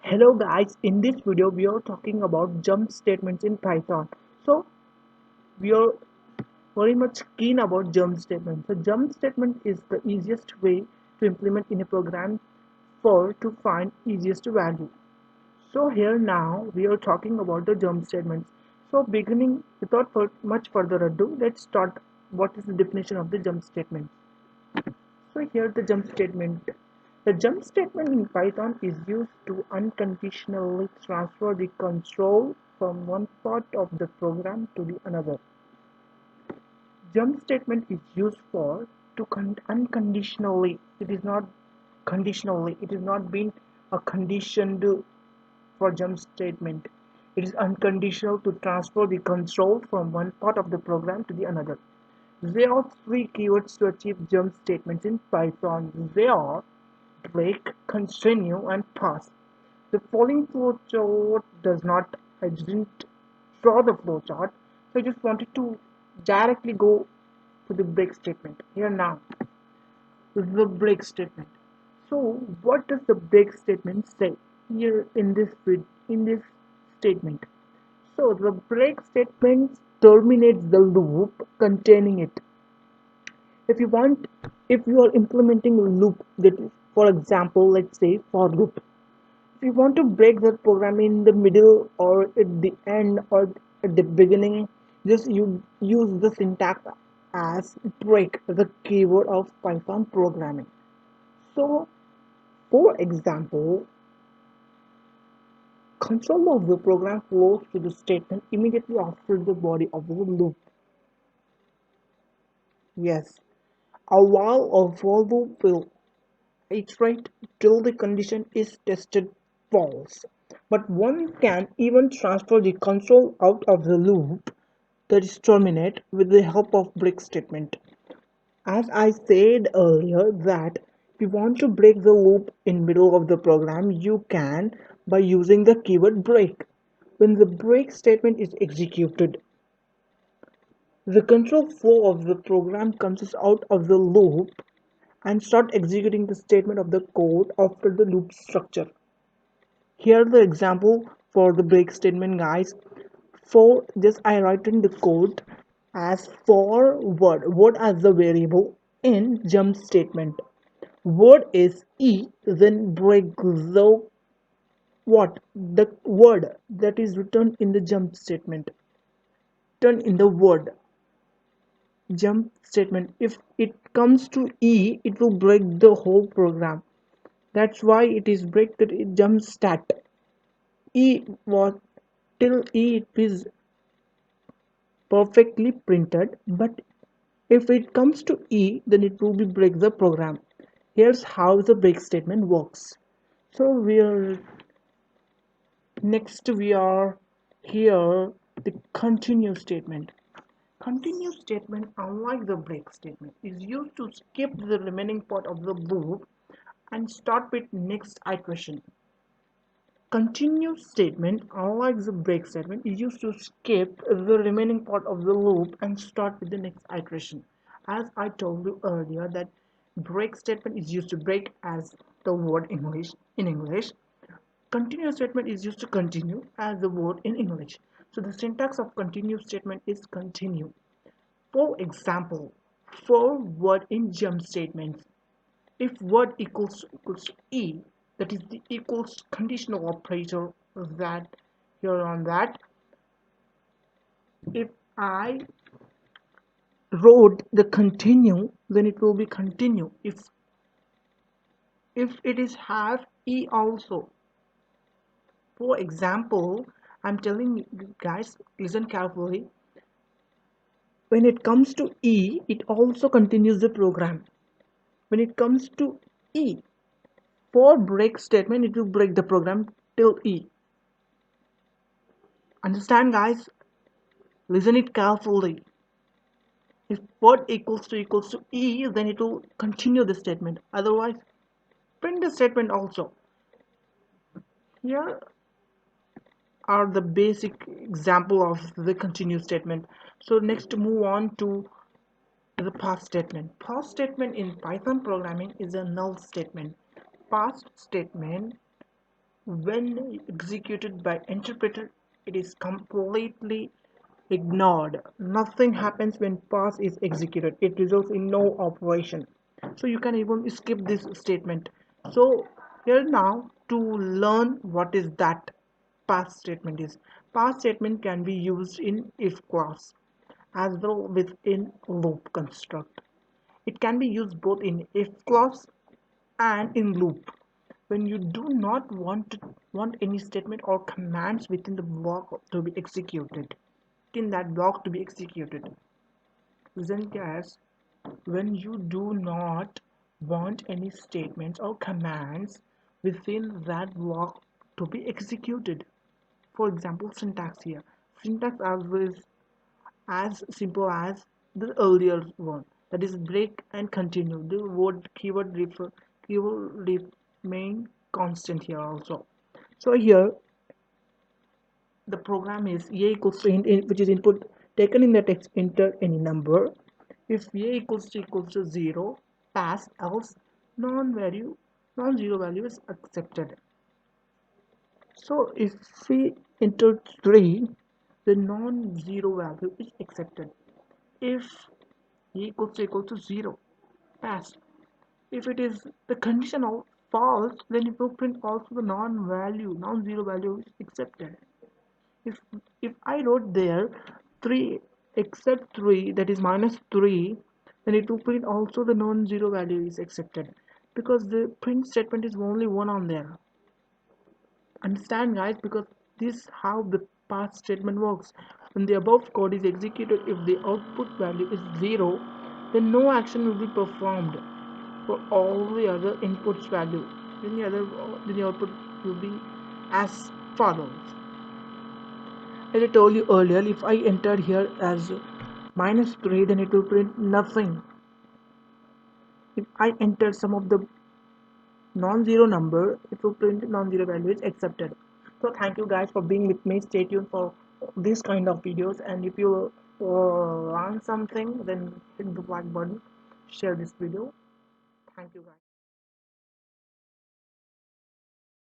Hello guys, in this video we are talking about jump statements in Python. So we are very much keen about jump statements. So jump statement is the easiest way to implement in a program for to find easiest value. So here now we are talking about the jump statements. So beginning without much further ado, let's start what is the definition of the jump statement. So here the jump statement. The jump statement in Python is used to unconditionally transfer the control from one part of the program to the another. Jump statement is used for to unconditionally. It is not being a conditioned for jump statement. It is unconditional to transfer the control from one part of the program to the another. There are three keywords to achieve jump statements in Python. They are break, continue, and pass. The following flowchart does not, I didn't draw the flowchart, so I just wanted to directly go to the break statement. Here now, the break statement. So, what does the break statement say here in this statement? So, the break statement terminates the loop containing it. If you want, if you are implementing a loop that is, for example, let's say for loop, if you want to break the program in the middle or at the end or at the beginning, just you use the syntax as break, the keyword of Python programming. So for example, control of the program flows to the statement immediately after the body of the loop. Yes, a while or for loop will iterate till the condition is tested false. But one can even transfer the control out of the loop, that is terminate, with the help of break statement. As I said earlier that if you want to break the loop in middle of the program, you can by using the keyword break. When the break statement is executed, the control flow of the program comes out of the loop and start executing the statement of the code after the loop structure. Here the example for the break statement, guys. For this I write in the code as for word as the variable in jump statement. Word is e, then break the what the word that is written in the jump statement. Turn in the word jump statement. If it comes to e, it will break the whole program. That's why it is break that it jump stat. E was till E it is perfectly printed, but if it comes to E, then it will be break the program. Here's how the break statement works. So we are here the continue statement. Continue statement, unlike the break statement, is used to skip the remaining part of the loop and start with next iteration. Continue statement, unlike the break statement, is used to skip the remaining part of the loop and start with the next iteration. As I told you earlier that break statement is used to break as the word English in English. Continue statement is used to continue as the word in English. So the syntax of continue statement is continue. For example, for word in jump statements, if word equals to e, that is the equals conditional operator that here on that. If I wrote the continue, then it will be continue. If it is have e also. For example, I'm telling you guys, listen carefully. When it comes to e, it also continues the program. When it comes to e, for break statement, it will break the program till e. Understand, guys? Listen it carefully. If word equals to e, then it will continue the statement. Otherwise, print the statement also. Here are the basic example of the continue statement. So next move on to the pass statement. Pass statement in Python programming is a null statement. Pass statement When executed by interpreter, it is completely ignored. Nothing happens when pass is executed. It results in no operation. So you can even skip this statement. So here now to learn what is that pass statement is. Pass statement can be used in if clause as well within loop construct. It can be used both in if clause and in loop when you do not want any statement or commands within the block to be executed in that block to be executed. Listen guys, when you do not want any statements or commands within that block to be executed. For example, syntax here. Syntax always as simple as the earlier one, that is break and continue. The word keyword remain constant here also. So here the program is a equals to which is input taken in the text, enter any number. If a equals to 0, pass, else non-zero value is accepted. So if we enter 3, the non-zero value is accepted. If equals to 0, pass. If it is the condition of false, then it will print also the non-zero value is accepted. If if I wrote there 3 except 3, that is minus 3, then it will print also the non-zero value is accepted because the print statement is only one on there. Understand guys, because this how the pass statement works. When the above code is executed, if the output value is 0, then no action will be performed for all the other inputs value. Then the output will be as follows. As I told you earlier, if I entered here as minus 3, then it will print nothing. If I enter some of the non-zero number, it will print non-zero values accepted. So thank you guys for being with me. Stay tuned for this kind of videos, and if you learn something, then hit the like button, share this video. Thank you guys.